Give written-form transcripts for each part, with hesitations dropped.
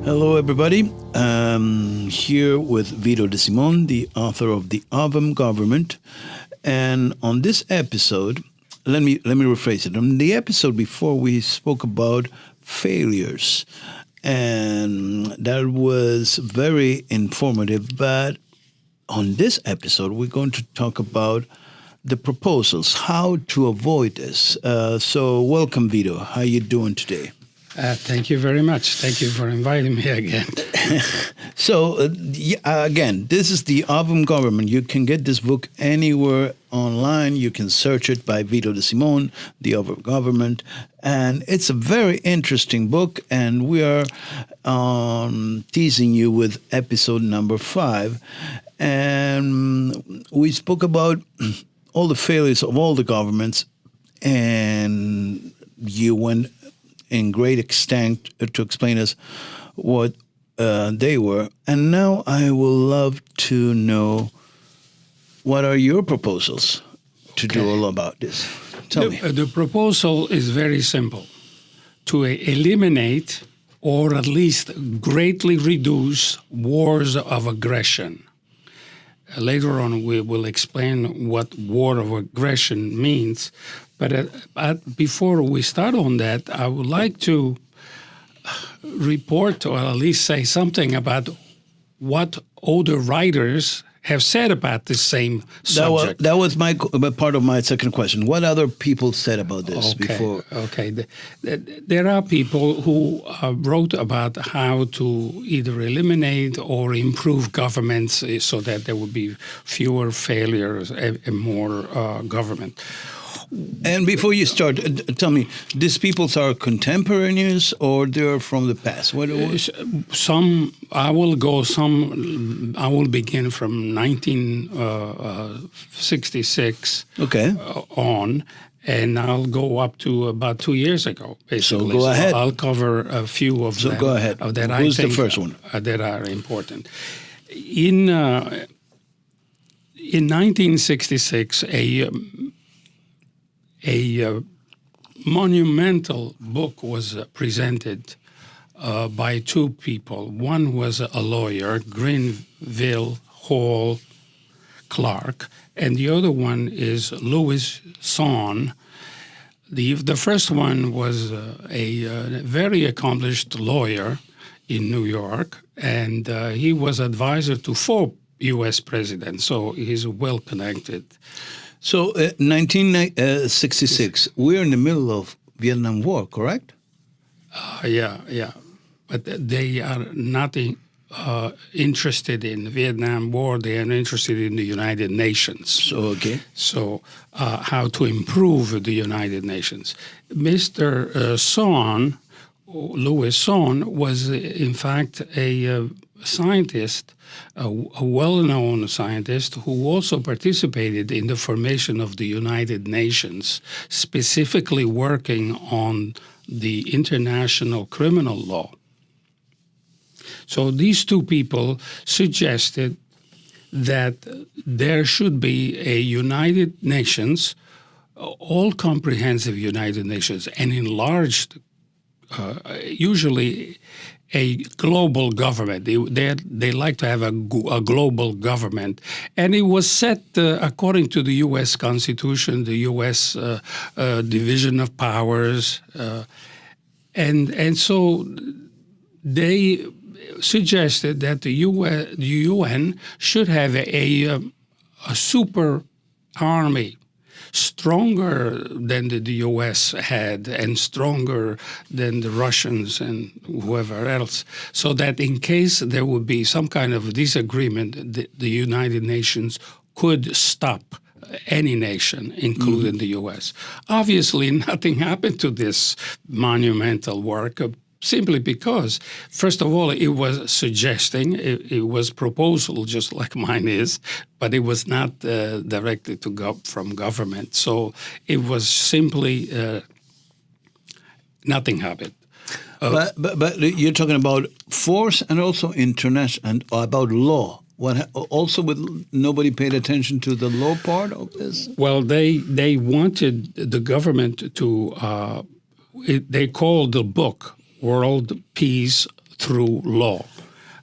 Hello, everybody. Here with Vito De Simon, the author of The Avum Government, and on this episode, let me rephrase it. On the episode before, we spoke about failures, and that was very informative. But on this episode, we're going to talk about the proposals, how to avoid this. So, welcome, Vito. How you doing today? Thank you very much. Thank you for inviting me again. So, again, this is The Avum Government. You can get this book anywhere online. You can search it by Vito De Simon, The Avum Government. And it's a very interesting book. And we are teasing you with episode number 5. And we spoke about all the failures of all the governments. And you went in great extent to explain us what they were. And now I will love to know, what are your proposals to do all about this? Tell me. The proposal is very simple: to eliminate or at least greatly reduce wars of aggression. Later on, we will explain what war of aggression means. But before we start on that, I would like to report, or at least say something about what other writers have said about the same subject. That was my part of my second question. What other people said about this before? Okay. There are people who wrote about how to either eliminate or improve governments so that there would be fewer failures and more government. And before you start, tell me, these people are contemporaneous or they're from the past? I will begin from 1966 on, and I'll go up to about 2 years ago, basically. So go ahead. I'll cover a few of them. So go ahead. Who's the first one? That are important. In 1966, a monumental book was presented by two people. One was a lawyer, Grenville Hall Clark, and the other one is Louis Sohn. The first one was a very accomplished lawyer in New York, and he was advisor to 4 U.S. presidents, so he's well connected. So, 1966, we're in the middle of Vietnam War, correct? Yeah. But they are not interested in the Vietnam War. They are interested in the United Nations. So, how to improve the United Nations. Mr. Sohn, Louis Sohn, was in fact a scientist, a well-known scientist who also participated in the formation of the United Nations, specifically working on the international criminal law. So these two people suggested that there should be a United Nations, all-comprehensive United Nations, and enlarged, usually a global government. They like to have a global government. And it was set according to the U.S. Constitution, the U.S. Division of Powers. And so they suggested that the UN should have a super army, stronger than the U.S. had and stronger than the Russians and whoever else, so that in case there would be some kind of disagreement, the United Nations could stop any nation, including the U.S. Obviously, nothing happened to this monumental work, simply because, first of all, it was suggesting, it was proposal, just like mine is, but it was not directly from government. So it was simply nothing happened. But you're talking about force and also international and about law. Also, with nobody paid attention to the law part of this? Well, they wanted the government to. They called the book World Peace through law.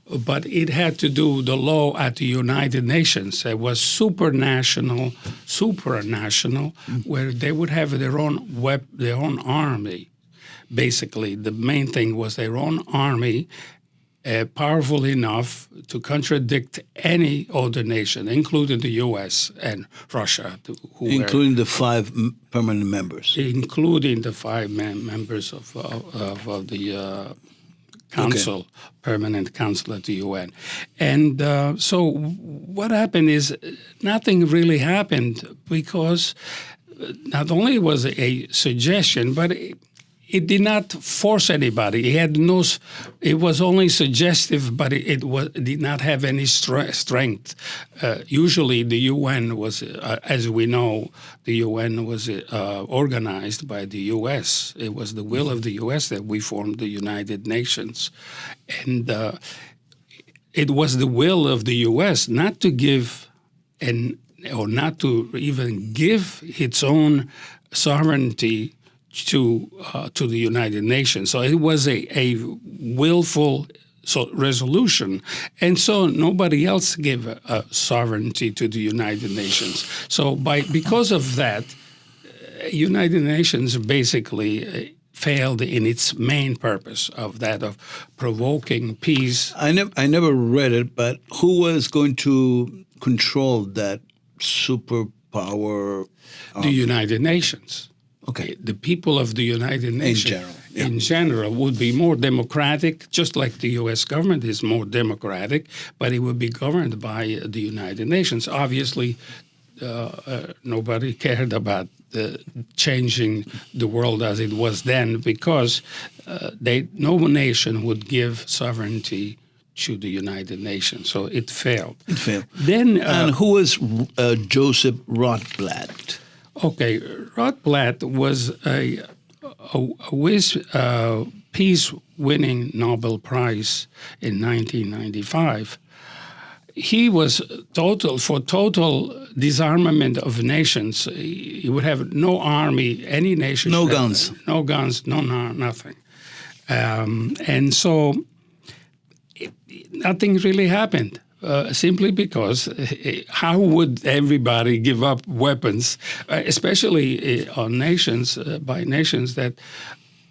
But it had to do the law at the United Nations. It was supranational, where they would have their own army. Basically, the main thing was their own army, powerful enough to contradict any other nation, including the U.S. and Russia, including the 5 permanent members, including the 5 members of the Council, okay. Permanent Council at the UN. And so what happened is nothing really happened, because not only was it a suggestion, but it did not force anybody. It was only suggestive, but it did not have any strength. Usually the UN was, as we know, the UN was organized by the U.S. It was the will of the U.S. that we formed the United Nations. And it was the will of the U.S. not to give or not to even give its own sovereignty to the United Nations. So it was a willful resolution. And so nobody else gave sovereignty to the United Nations. So because of that, United Nations basically failed in its main purpose of provoking peace. I never read it, but who was going to control that superpower? The United Nations. Okay. The people of the United Nations in general would be more democratic, just like the U.S. government is more democratic, but it would be governed by the United Nations. Obviously, nobody cared about changing the world as it was then, because no nation would give sovereignty to the United Nations. So it failed. It failed. Then, and who was Joseph Rotblat? Okay, Rotblat was a peace-winning Nobel Prize in 1995. He was for total disarmament of nations. He would have no army, any nation. No guns. No guns, nothing. And so nothing really happened. Simply because how would everybody give up weapons, especially on nations, by nations that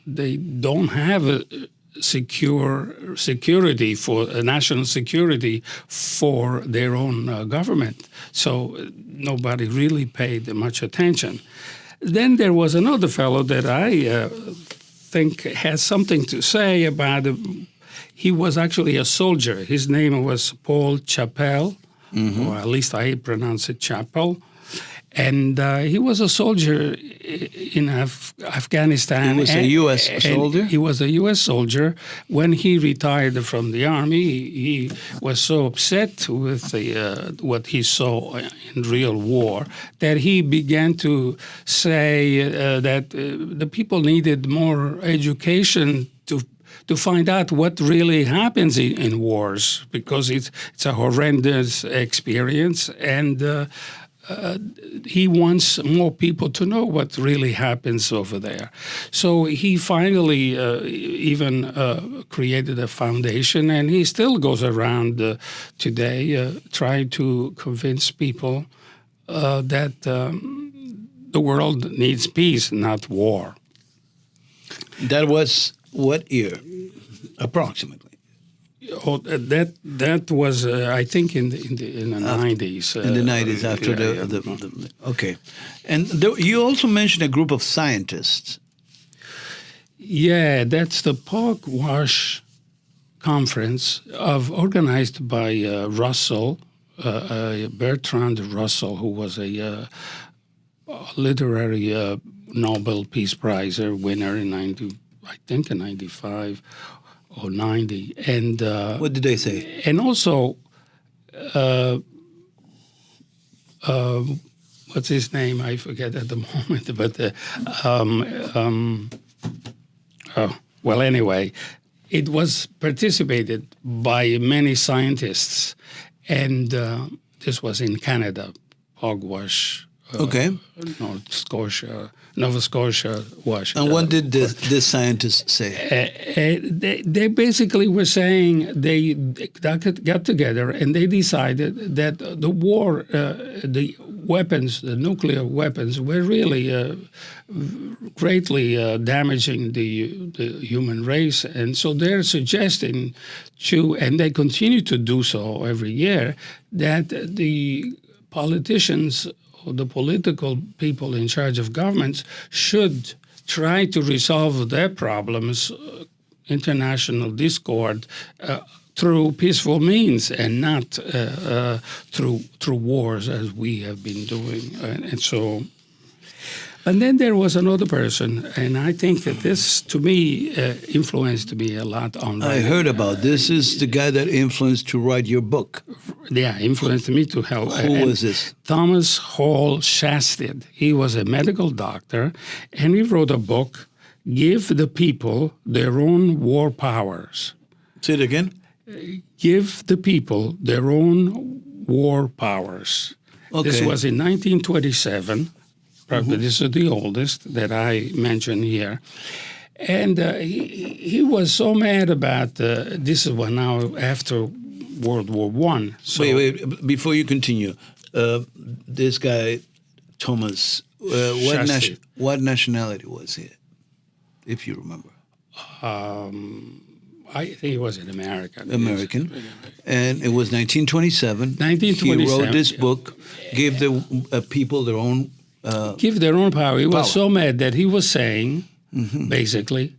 they don't have a security for national security for their own government. So nobody really paid much attention. Then there was another fellow that I think has something to say about he was actually a soldier. His name was Paul Chappell, or at least I pronounce it Chappell. And he was a soldier in Afghanistan. He was a U.S. soldier? He was a U.S. soldier. When he retired from the army, he was so upset with what he saw in real war that he began to say that the people needed more education to find out what really happens in wars, because it's a horrendous experience, and he wants more people to know what really happens over there. So he finally even created a foundation, and he still goes around today trying to convince people that the world needs peace, not war. That was what year, approximately? Oh, that was I think in the 90s. In the 90s, after the okay, and you also mentioned a group of scientists. Yeah, that's the Pugwash Conference organized by Russell, Bertrand Russell, who was a literary Nobel Peace Prize winner in 95 or 90. And what did they say? And also, what's his name? I forget at the moment. But well, anyway, it was participated by many scientists, and this was in Canada, Pugwash Nova Scotia, Washington. And what did this scientist say? They basically were saying they got together and they decided that the war, the weapons, the nuclear weapons, were really greatly damaging the human race. And so they're suggesting and they continue to do so every year, that the politicians or the political people in charge of governments should try to resolve their problems, international discord, through peaceful means and not through wars as we have been doing. And then there was another person, and I think that this, to me, influenced me a lot on writing. I heard about this. Is the guy that influenced to write your book? Yeah, influenced me to help. Who was this? Thomas Hall Shasted. He was a medical doctor, and he wrote a book, Give the People Their Own War Powers. Say it again. Give the people their own war powers. Okay. This was in 1927. Probably this is the oldest that I mentioned here. And he was so mad about this is one now after World War I. So wait, before you continue, this guy, Thomas, what nationality was he, if you remember? I think he was an American. American. And it was 1927. 1927. He wrote this book, gave the people their own give their own power. He was so mad that he was saying, basically,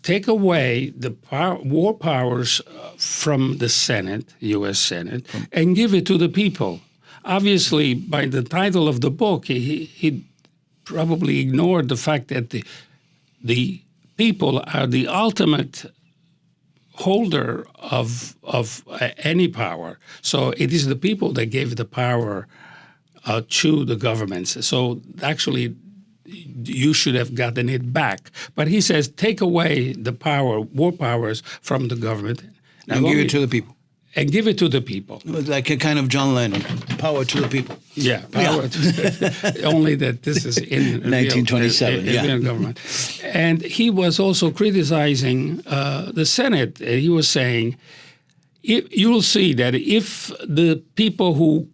take away the war powers from the Senate, U.S. Senate, and give it to the people. Obviously, by the title of the book, he probably ignored the fact that the people are the ultimate holder of any power. So it is the people that gave the power to the governments. So actually, you should have gotten it back. But he says, take away the power, war powers from the government. And give it to the people. And give it to the people. Like a kind of John Lennon, power to the people. Yeah, power to only that this is in 1927, real government. And he was also criticizing the Senate. He was saying, you'll see that if the people who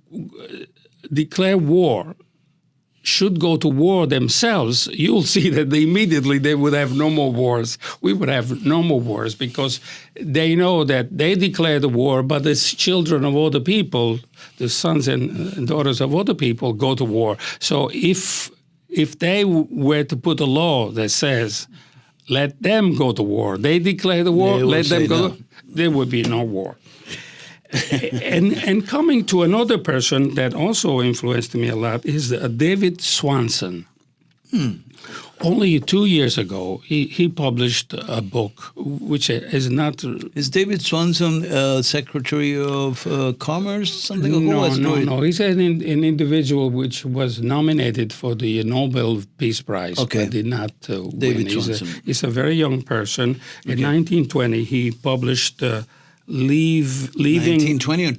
declare war should go to war themselves, you'll see that immediately they would have no more wars. We would have no more wars because they know that they declare the war, but the children of other people, the sons and daughters of other people, go to war. So if they were to put a law that says, let them go to war, they declare the war, let them go, no. There would be no war. and coming to another person that also influenced me a lot is David Swanson. Only 2 years ago, he published a book which is not... Is David Swanson Secretary of Commerce? Something? No. He's an individual which was nominated for the Nobel Peace Prize, but did not win. David Swanson. He's a very young person. In 1920, he published... Leaving 1920 or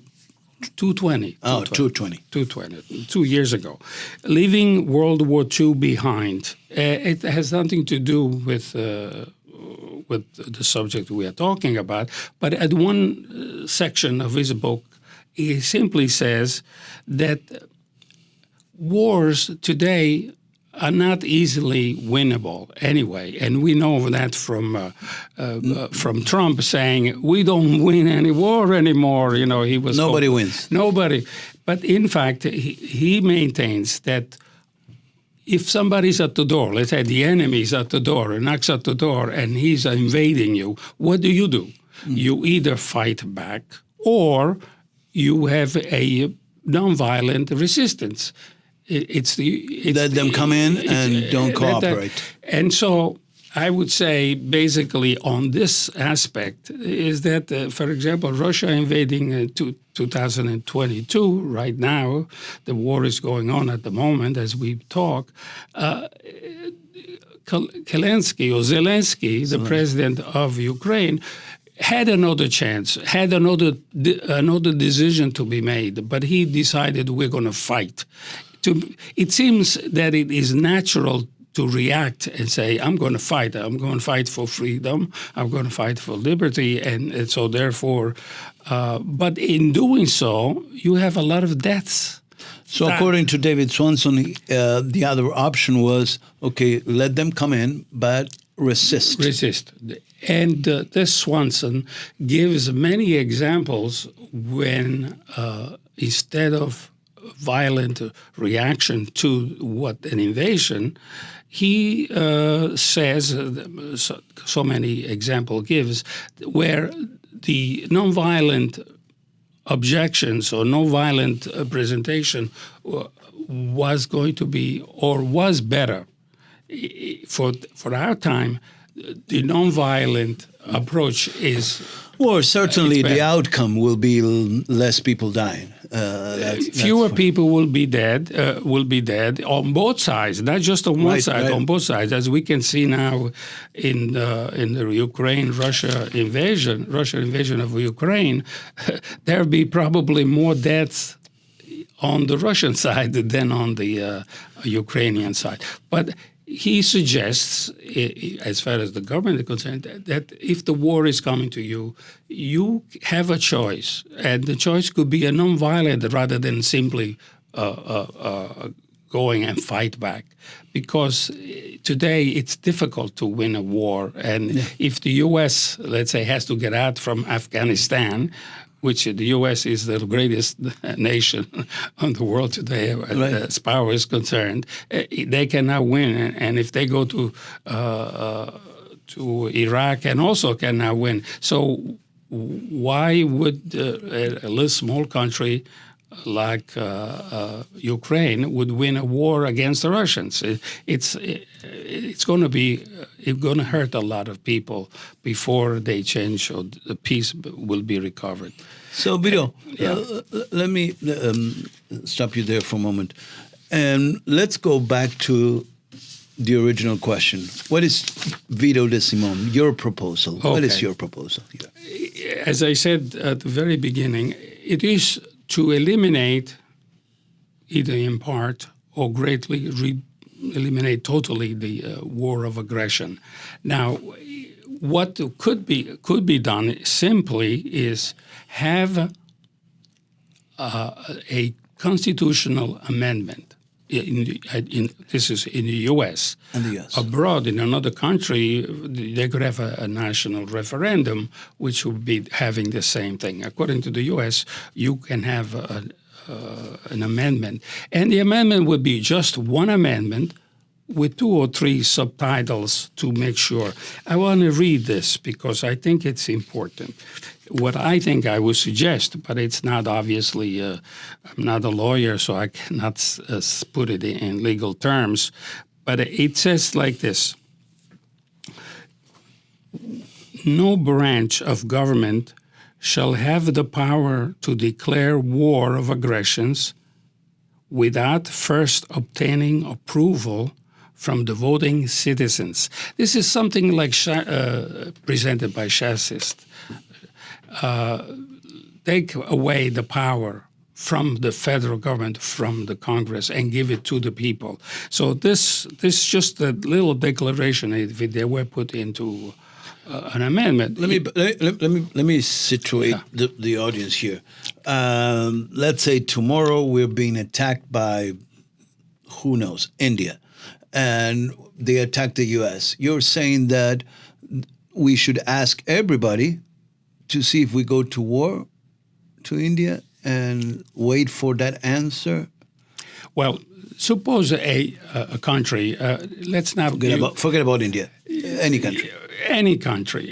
220. Oh, 220. 220, 2 years ago. Leaving World War II behind. It has nothing to do with the subject we are talking about, but at one section of his book, he simply says that wars today are not easily winnable anyway, and we know that from Trump saying we don't win any war anymore. You know, he was nobody wins. Nobody, but in fact, he maintains that if somebody's at the door, let's say the enemy's at the door, knocks at the door, and he's invading you, what do? You either fight back or you have a nonviolent resistance. Let them come in and don't cooperate. And so I would say basically on this aspect is that, for example, Russia invading 2022, right now, the war is going on at the moment as we talk. Zelensky, the president of Ukraine, had another chance, had another decision to be made, but he decided we're going to fight. it seems that it is natural to react and say, I'm going to fight. I'm going to fight for freedom. I'm going to fight for liberty. And so therefore, but in doing so, you have a lot of deaths. So according to David Swanson, the other option was, okay, let them come in, but resist. Resist. And this Swanson gives many examples when instead of violent reaction to what an invasion, he says, so many examples gives, where the nonviolent objections or nonviolent presentation was going to be or was better. For our time, the nonviolent approach is... Or certainly the outcome will be less people dying. Fewer people will be dead on both sides, not just on one side, on both sides. As we can see now in the Ukraine-Russia invasion of Ukraine, there'll be probably more deaths on the Russian side than on the Ukrainian side. But he suggests, as far as the government is concerned, that if the war is coming to you, you have a choice. And the choice could be a nonviolent rather than simply going and fight back. Because today it's difficult to win a war. And if the U.S., let's say, has to get out from Afghanistan, which the U.S. is the greatest nation on the world today, as power is concerned, they cannot win. And if they go to Iraq and also cannot win. So why would a little small country like Ukraine would win a war against the Russians? It's going to hurt a lot of people before they change or the peace will be recovered. So, Vito, let me stop you there for a moment. And let's go back to the original question. What is, Vito De Simone, your proposal? Okay. What is your proposal? Yeah. As I said at the very beginning, it is to eliminate, either in part or greatly eliminate totally the war of aggression. Now, what could be done simply is have a constitutional amendment. This is in the U.S. Abroad, in another country, they could have a national referendum, which would be having the same thing. According to the U.S., you can have an amendment. And the amendment would be just one amendment with 2 or 3 subtitles to make sure. I want to read this because I think it's important. What I think I would suggest, but it's not obviously, I'm not a lawyer, so I cannot put it in legal terms, but it says like this: no branch of government shall have the power to declare war of aggressions without first obtaining approval from the voting citizens. This is something like presented by Chasist. Take away the power from the federal government, from the Congress, and give it to the people. So this just a little declaration, if they were put into an amendment. Let me situate the audience here. Let's say tomorrow we're being attacked by, who knows, India, and they attack the U.S. You're saying that we should ask everybody to see if we go to war to India and wait for that answer? Well, suppose a country, let's not... Forget about India, any country. Any country,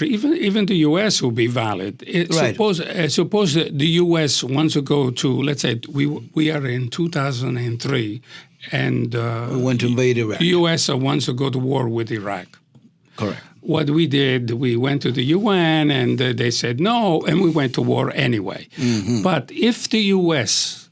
even the U.S. will be valid. Suppose the U.S. wants to go to, let's say, we are in 2003, and we want to invade Iraq. The U.S. wants to go to war with Iraq. Correct. What we did, we went to the UN, and they said no, and we went to war anyway. Mm-hmm. But if the U.S.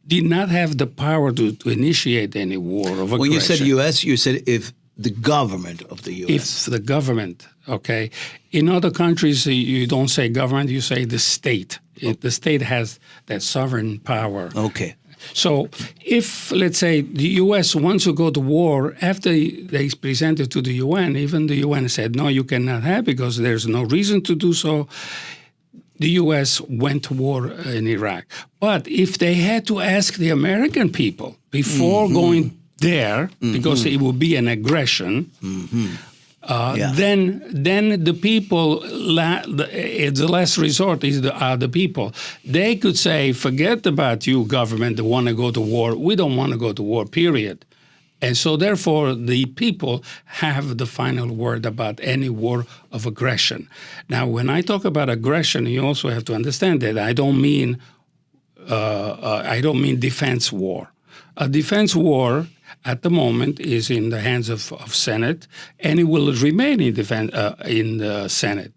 did not have the power to initiate any war of aggression. When you said U.S., you said if the government of the U.S. If the government, okay. In other countries, you don't say government, you say the state. The state has that sovereign power. Okay. So if, let's say, the U.S. wants to go to war, after they presented to the UN, even the UN said, no, you cannot have because there's no reason to do so. The U.S. went to war in Iraq. But if they had to ask the American people before going there, because it would be an aggression, then the people, the last resort is the people. They could say, forget about you, government, that want to go to war. We don't want to go to war, period. And so, therefore, the people have the final word about any war of aggression. Now, when I talk about aggression, you also have to understand that I don't mean defense war. A defense war at the moment is in the hands of Senate, and it will remain in the Senate.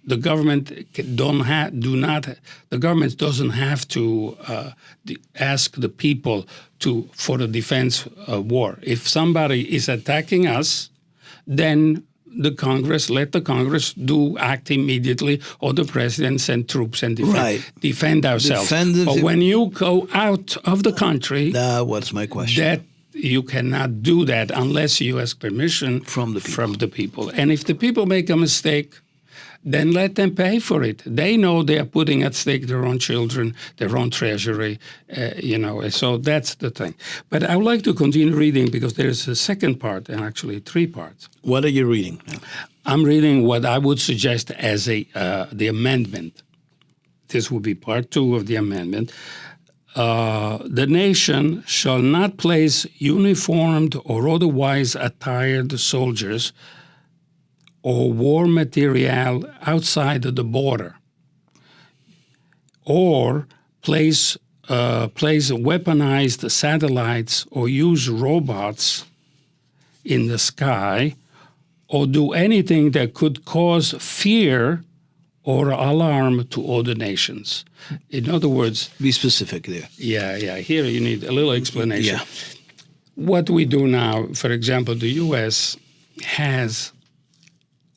The government the government doesn't have to ask the people for the defense war. If somebody is attacking us, then let the Congress act immediately, or the president send troops and defend ourselves. But when you go out of the country, that was my question. That you cannot do that unless you ask permission from the people. And if the people make a mistake, then let them pay for it. They know they are putting at stake their own children, their own treasury, so that's the thing. But I would like to continue reading because there's a second part, and actually 3 parts. What are you reading now? I'm reading what I would suggest as the amendment. This would be part 2 of the amendment. The nation shall not place uniformed or otherwise attired soldiers or war material outside of the border, or place weaponized satellites or use robots in the sky, or do anything that could cause fear or alarm to other nations. In other words... Be specific there. Yeah. Here you need a little explanation. Yeah. What we do now, for example, the U.S. has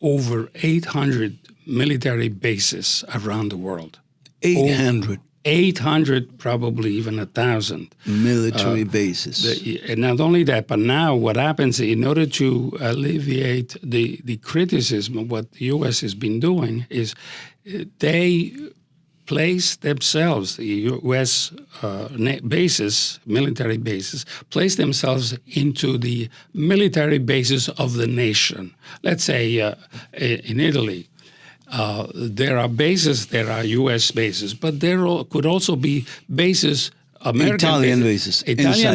over 800 military bases around the world. 800? 800, probably even 1,000. Military bases. And not only that, but now what happens, in order to alleviate the criticism of what the U.S. has been doing, is they place themselves, the U.S. bases, military bases, place themselves into the military bases of the nation. Let's say in Italy, there are bases, there are U.S. bases, but there could also be bases, Italian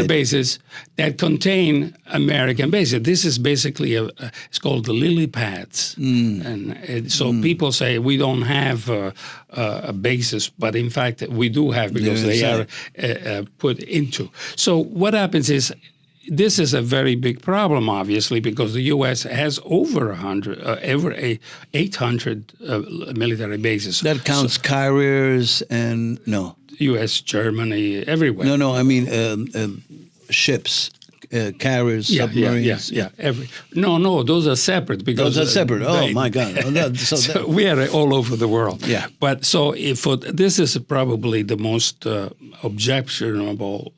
bases that contain American bases. This is basically it's called the lily pads, and so people say we don't have a basis, but in fact we do have, because they are put into. So what happens is, this is a very big problem, obviously, because the U.S. has over 800 military bases. That counts carriers and no. U.S., Germany, everywhere. No, I mean ships, carriers, submarines. Yeah. No, those are separate. Because those are separate. My God! So we are all over the world. Yeah. But so this is probably the most objectionable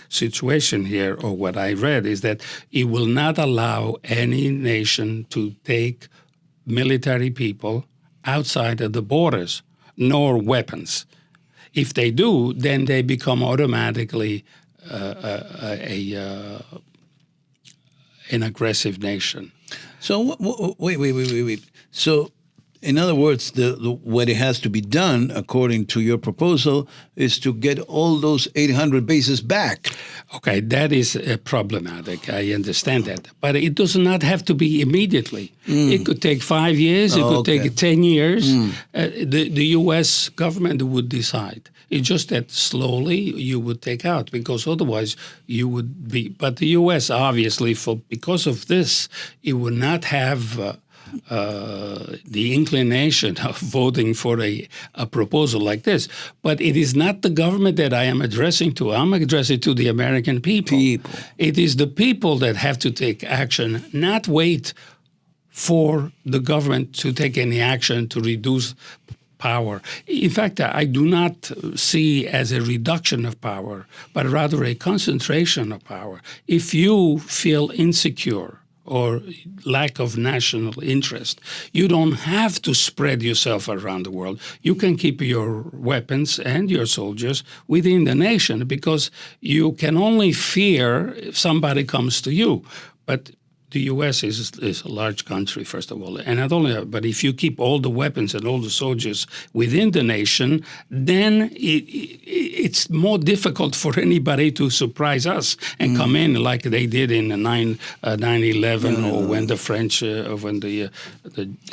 situation here, or what I read, is that it will not allow any nation to take military people outside of the borders, nor weapons. If they do, then they become automatically an aggressive nation. So wait. So, in other words, what it has to be done, according to your proposal, is to get all those 800 bases back. Okay, that is problematic. I understand that. But it does not have to be immediately. It could take 5 years. It could take 10 years. The U.S. government would decide. It's just that slowly you would take out, because otherwise you would be... But the U.S. obviously, because of this, it would not have... the inclination of voting for a proposal like this. But it is not the government that I am addressing to. I'm addressing to the American people. It is the people that have to take action, not wait for the government to take any action to reduce power. In fact, I do not see as a reduction of power, but rather a concentration of power. If you feel insecure or lack of national interest, you don't have to spread yourself around the world. You can keep your weapons and your soldiers within the nation, because you can only fear if somebody comes to you. But the U.S. is a large country, first of all, and not only that, but if you keep all the weapons and all the soldiers within the nation, then it's more difficult for anybody to surprise us and come in like they did in 9/11 or when the French, when the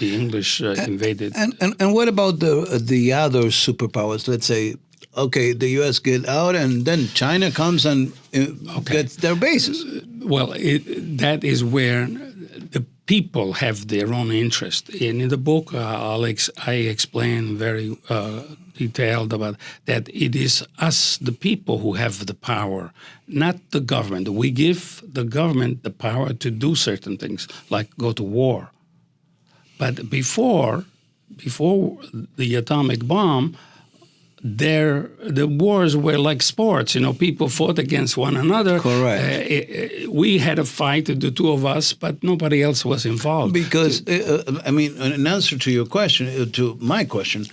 English invaded. And what about the other superpowers? Let's say, okay, the U.S. get out, and then China comes and gets their bases. Well, that is where the people have their own interest. And in the book, I explain very detailed about that it is us, the people, who have the power, not the government. We give the government the power to do certain things, like go to war. But before the atomic bomb, the wars were like sports. People fought against one another. Correct. We had a fight, the two of us, but nobody else was involved. Because, in answer to your question, to my question,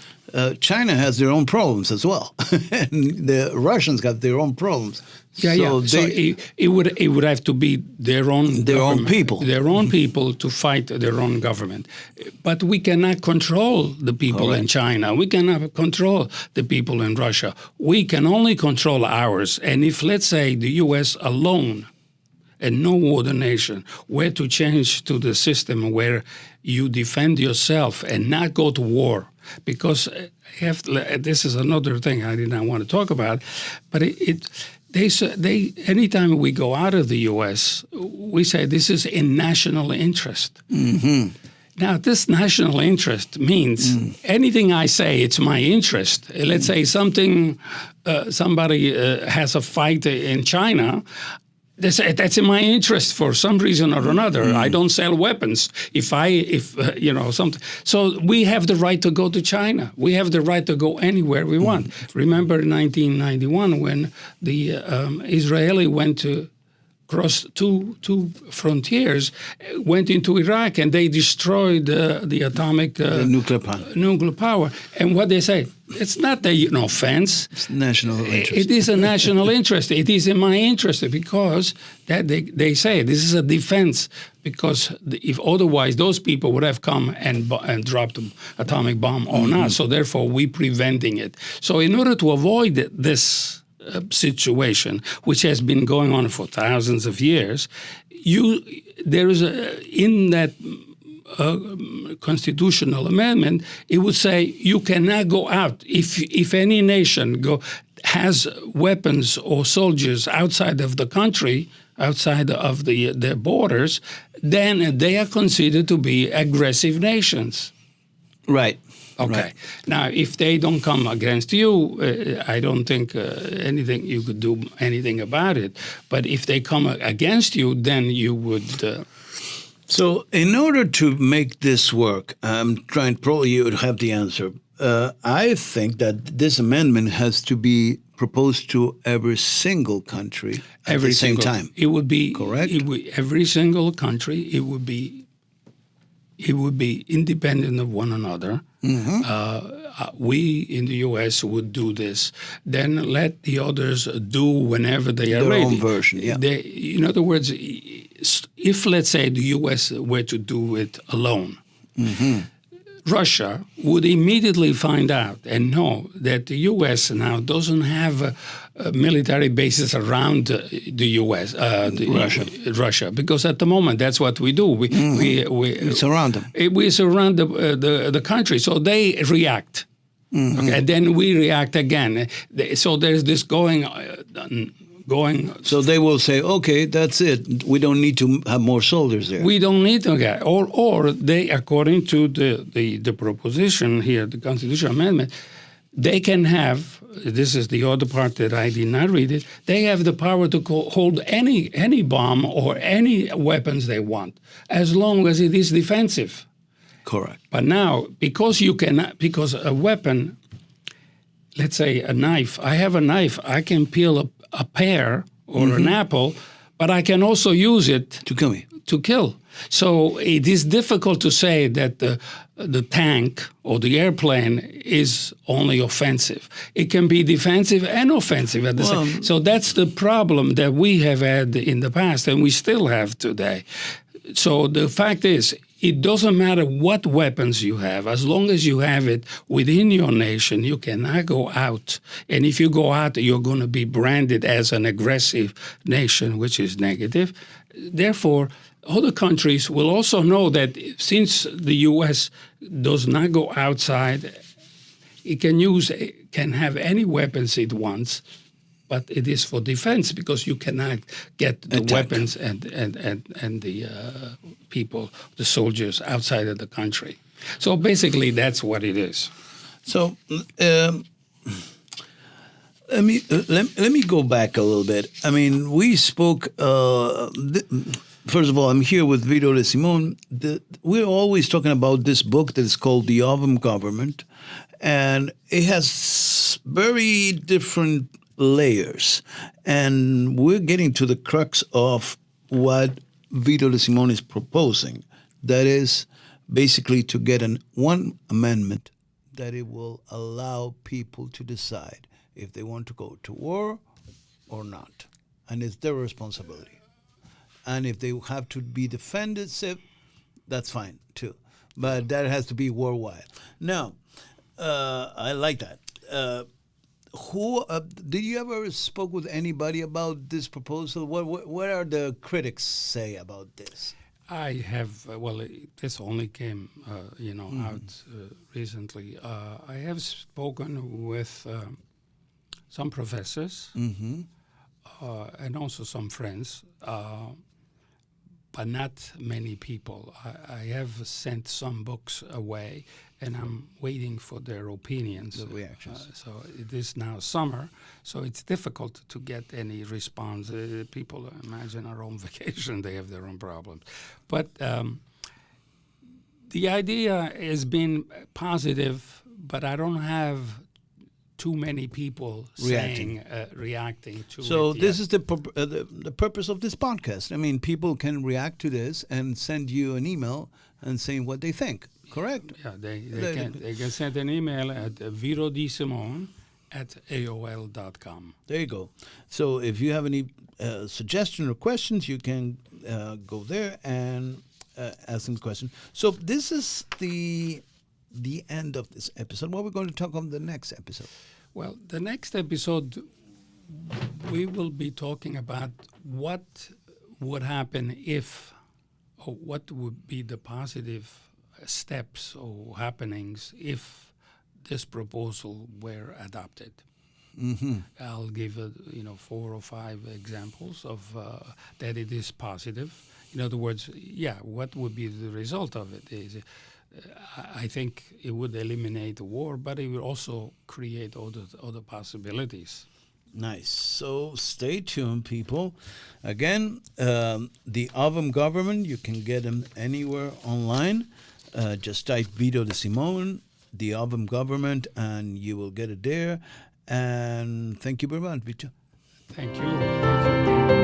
China has their own problems as well. And the Russians got their own problems. So it would have to be their own people. Their own people to fight their own government. But we cannot control the people in China. We cannot control the people in Russia. We can only control ours. And if, let's say, the U.S. alone and no other nation were to change to the system where you defend yourself and not go to war, because this is another thing I did not want to talk about, but they anytime we go out of the U.S., we say this is in national interest. Mm-hmm. Now, this national interest means anything I say, it's my interest. Let's say somebody has a fight in China. That's in my interest for some reason or another. I don't sell weapons. Something. So we have the right to go to China. We have the right to go anywhere we want. Remember 1991 when the Israeli went to cross two frontiers, went into Iraq, and they destroyed the atomic the nuclear power. And what they say, it's not an offense. It's national interest. It is a national interest. It is in my interest because that they say this is a defense. Because if otherwise, those people would have come and dropped an atomic bomb on us. So therefore, we're preventing it. So in order to avoid this situation, which has been going on for thousands of years, there is in that constitutional amendment, it would say you cannot go out if any nation has weapons or soldiers outside of the country, outside of their borders, then they are considered to be aggressive nations. Right. Okay. Right. Now, if they don't come against you, I don't think you could do anything about it. But if they come against you, then you would. So, in order to make this work, I'm trying. Probably you would have the answer. I think that this amendment has to be proposed to every single country at the same time. It would be correct. Every single country. It would be independent of one another. Mm-hmm. We in the U.S. would do this. Then let the others do whenever they are ready. Their own version, yeah. In other words, if, let's say, the U.S. were to do it alone, Russia would immediately find out and know that the U.S. now doesn't have military bases around the U.S., Russia, because at the moment that's what we do. We surround them. We surround the country, so they react. Okay, and then we react again. So there's this going. So they will say, okay, that's it. We don't need to have more soldiers there. We don't need to get, or they, according to the proposition here, the Constitutional Amendment, they can have. This is the other part that I did not read it. They have the power to hold any bomb or any weapons they want, as long as it is defensive. Correct. But now, because a weapon, let's say a knife, I have a knife, I can peel a pear or an apple, but I can also use it To kill me. to kill. So it is difficult to say that the tank or the airplane is only offensive. It can be defensive and offensive at the same. So that's the problem that we have had in the past and we still have today. So the fact is, it doesn't matter what weapons you have, as long as you have it within your nation, you cannot go out. And if you go out, you're going to be branded as an aggressive nation, which is negative. Therefore, other countries will also know that since the U.S. does not go outside, it can have any weapons it wants, but it is for defense because you cannot get the weapons and the people, the soldiers outside of the country. So basically, that's what it is. So let me go back a little bit. I mean, we spoke. First of all, I'm here with Vito De Simone. We're always talking about this book that is called The Ovum Government, and it has very different layers. And we're getting to the crux of what Vito De Simone is proposing. That is basically to get one amendment that it will allow people to decide if they want to go to war or not. And it's their responsibility. And if they have to be defended, that's fine too. But that has to be worldwide. Now, I like that. Who did you ever spoke with anybody about this proposal? What are the critics say about this? I have this only came out recently. I have spoken with some professors and also some friends, but not many people. I have sent some books away, and I'm waiting for their opinions. The reactions. So it is now summer, so it's difficult to get any response. People imagine our own vacation; they have their own problems. But the idea has been positive, but I don't have too many people reacting to it. So this is the purpose of this podcast. I mean, people can react to this and send you an email and saying what they think. Correct? Yeah, they can send an email at virodsimone@aol.com. There you go. So if you have any suggestions or questions, you can go there and ask them the question. So this is the end of this episode. What we're going to talk on the next episode? Well, the next episode, we will be talking about what would happen if, or what would be the positive steps or happenings if this proposal were adopted. I'll give 4 or 5 examples of that it is positive. In other words, what would be the result of it? I think it would eliminate the war, but it would also create other possibilities. Nice. So stay tuned, people. Again, the Ovum Government, you can get them anywhere online. Just type Vito De Simone, the Ovum Government, and you will get it there. And thank you very much, Vito. Thank you.